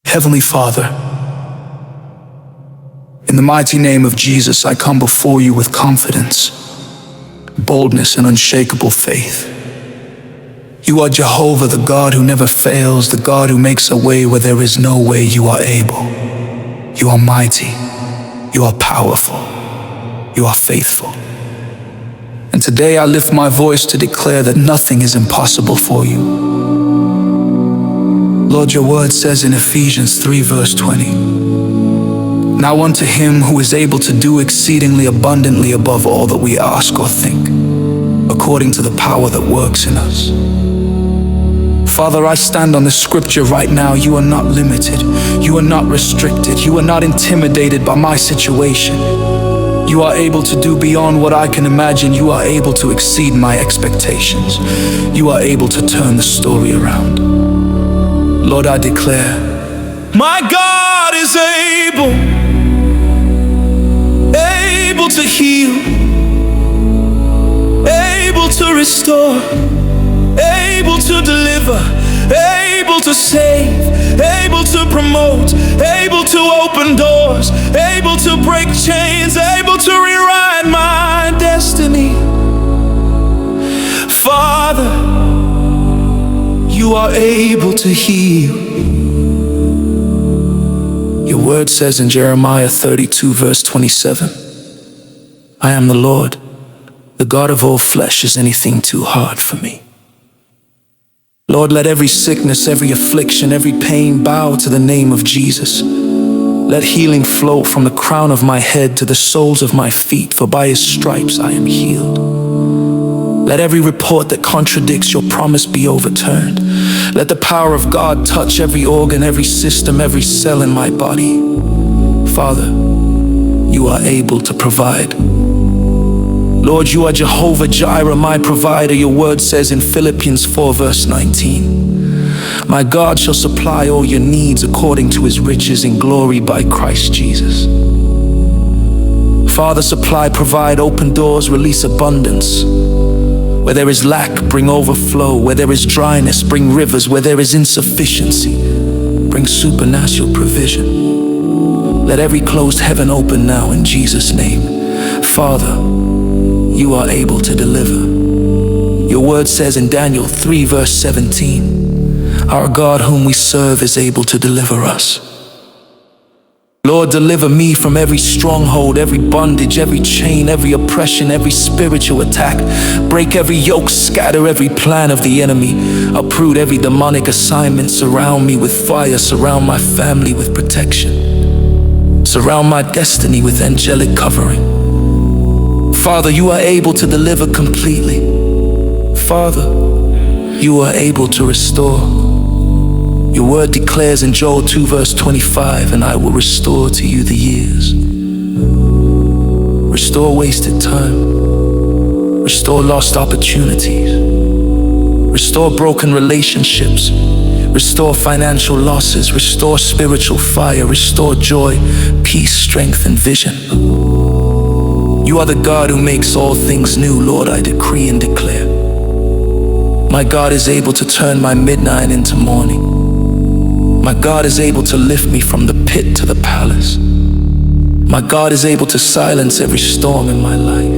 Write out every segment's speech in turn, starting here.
Heavenly Father, in the mighty name of Jesus, I come before you with confidence, boldness, and unshakable faith. You are Jehovah, the God who never fails, the God who makes a way where there is no way. You are able. You are mighty. You are powerful. You are faithful. And today I lift my voice to declare that nothing is impossible for you. Lord, your word says in Ephesians 3 verse 20, "Now unto him who is able to do exceedingly abundantly above all that we ask or think, according to the power that works in us." Father, I stand on this scripture right now. You are not limited. You are not restricted. You are not intimidated by my situation. You are able to do beyond what I can imagine. You are able to exceed my expectations. You are able to turn the story around. Lord, I declare, my God is able, able to heal, able to restore, able to deliver, able to save, able to promote, able to open doors, able to break chains, able to rewrite my destiny. Father, you are able to heal. Your word says in Jeremiah 32 verse 27, "I am the Lord, the God of all flesh. Is anything too hard for me?" Lord, let every sickness, every affliction, every pain bow to the name of Jesus. Let healing flow from the crown of my head to the soles of my feet, for by his stripes I am healed. Let every report that contradicts your promise be overturned. Let the power of God touch every organ, every system, every cell in my body. Father, you are able to provide. Lord, you are Jehovah Jireh, my provider. Your word says in Philippians 4 verse 19, "My God shall supply all your needs according to his riches in glory by Christ Jesus." Father, supply, provide, open doors, release abundance. Where there is lack, bring overflow. Where there is dryness, bring rivers. Where there is insufficiency, bring supernatural provision. Let every closed heaven open now in Jesus' name. Father, you are able to deliver. Your word says in Daniel 3 verse 17, "Our God whom we serve is able to deliver us." Lord, deliver me from every stronghold, every bondage, every chain, every oppression, every spiritual attack. Break every yoke, scatter every plan of the enemy. Uproot every demonic assignment. Surround me with fire. Surround my family with protection. Surround my destiny with angelic covering. Father, you are able to deliver completely. Father, you are able to restore. Your word declares in Joel 2 verse 25, "And I will restore to you the years." Restore wasted time. Restore lost opportunities. Restore broken relationships. Restore financial losses. Restore spiritual fire. Restore joy, peace, strength, and vision. You are the God who makes all things new. Lord, I decree and declare, my God is able to turn my midnight into morning. My God is able to lift me from the pit to the palace. My God is able to silence every storm in my life.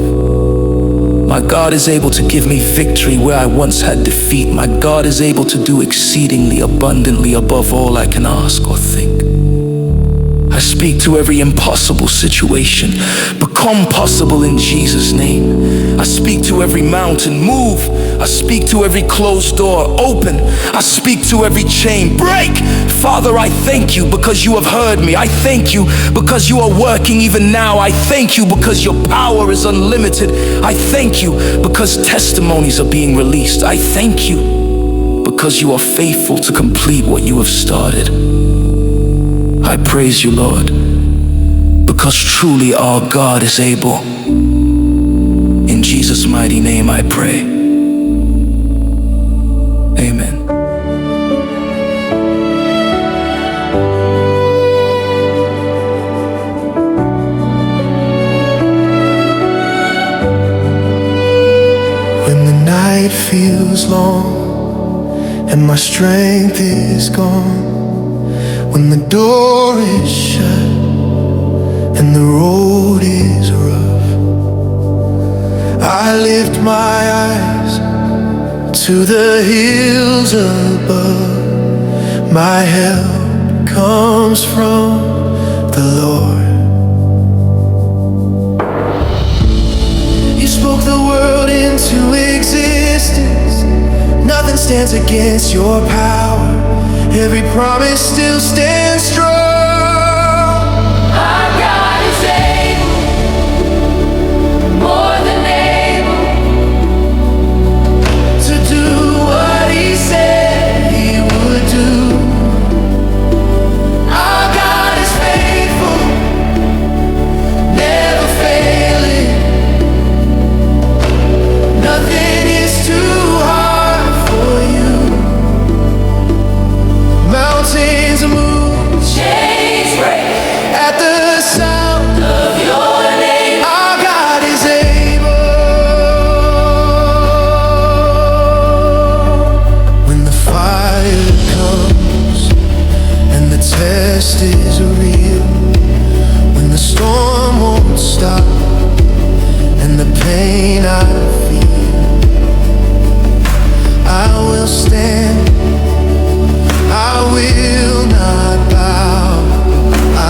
My God is able to give me victory where I once had defeat. My God is able to do exceedingly abundantly above all I can ask or think. I speak to every impossible situation, become possible in Jesus' name. I speak to every mountain, move. I speak to every closed door, open. I speak to every chain, break. Father, I thank you because you have heard me. I thank you because you are working even now. I thank you because your power is unlimited. I thank you because testimonies are being released. I thank you because you are faithful to complete what you have started. I praise you, Lord, because truly our God is able. In Jesus' mighty name I pray. Amen. When the night feels long and my strength is gone, when the door is shut and the road is rough. I lift my eyes to the hills above. My help comes from the Lord. You spoke the world into existence. Nothing stands against your power. Every promise still stands strong. Our God is able, more than able, to do what He said He would do. our God is faithful, Never failing. Nothing is too hard for You. Mountains move chains break at the sound. of your name. Our God is able. When the fire comes and the test is real, when the storm won't stop and the pain I feel, I will stand, I will not bow.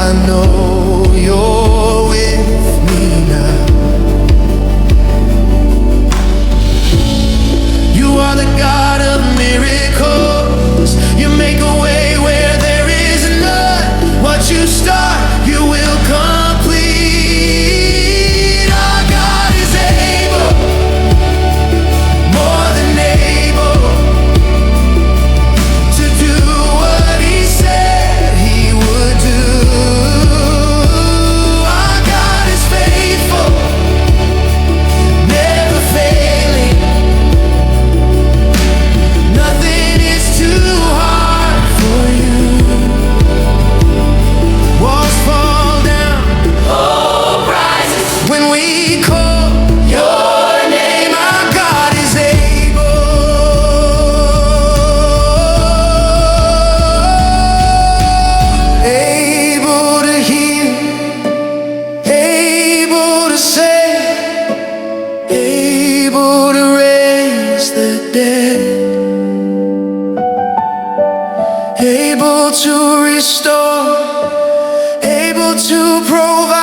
I know You're with me now. You are the God of miracles. You make a way where there is none. What You start, You will complete. Our God is able, more than able, to do what He said He would do. Our God is faithful, never failing. Nothing is too hard for You. Walls fall down, Hope rises, when we call Your name. Our God is able to heal, able to save, able to raise the dead, able to restore, able to provide.